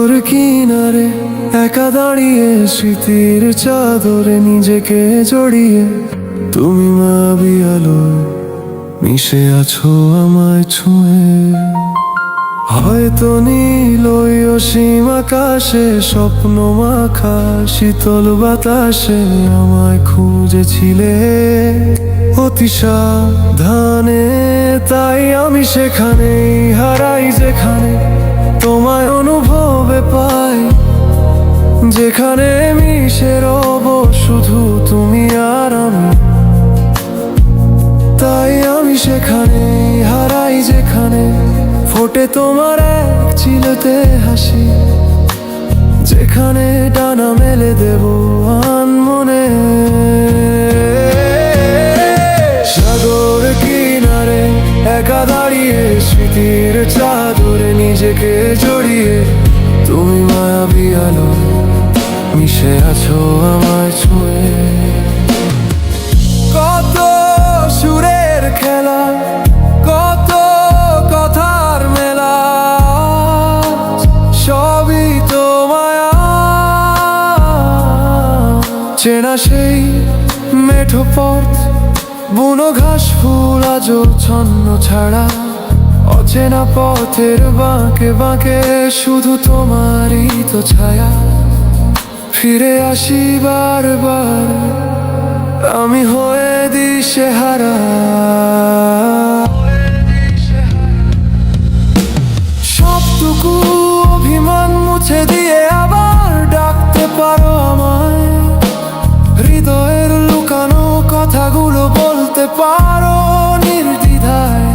সাগর কিনারে একা দাঁড়িয়ে স্মৃতির চাদরে নিজেকে জড়িয়ে তুমি মায়াবী আলোয় মিশে আছো আমায় ছুঁয়ে। হয়তো নীল ওই অসীম আকাশে স্বপ্ন মাখা শীতল বাতাসে আমায় খুঁজেছিলে অতি সাবধানে, তাই আমি সেখানেই হারাই যেখানে তোমায় অনুভবে পাই, যেখানে মিশে রব শুধু তুমি আর আমি। তাই আমি সেখানেই হারাই যেখানে ফোটে তোমার এক চিলতে হাসি, যেখানে ডানা মেলে দেব আনমনে। সাগর কিনারে একা দাঁড়িয়ে স্মৃতির চাদরে নিজেকে জড়িয়ে তুমি মায়াবী আলো মিশে আছো আমায় ছুঁয়ে। কত সুরের খেলা, কত কথার মেলা, সবই তো মায়া। চেনা সেই মেঠো পথ, বুনো ঘাস ফুল আজও ছন্ন ছাড়া, অচেনা পথের বাঁকে বাঁকে শুধু তোমারই তো ছায়া। ফিরে আসি বারবার আমি হয়ে দিশেহারা, সবটুকু অভিমান মুছে দিয়ে আবার ডাকতে পারো আমায়। হৃদয়ের লুকানো কথাগুলো বলতে পারো নির্দ্বিধায়।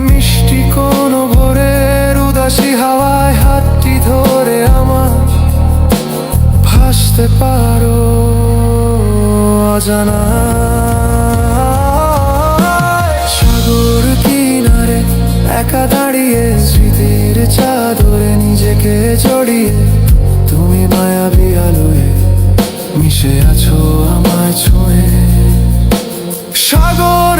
মিষ্টি কোনো ভোরের উদাসী হাওয়ায় হাতটি ধরে আমার ভাসতে পারো অজানা। সাগর কিনারে একা দাঁড়িয়ে স্মৃতির চাদরে নিজেকে জড়িয়ে তুমি মায়াবী আলোয় মিশে আছো আমায় ছুঁয়ে। সাগর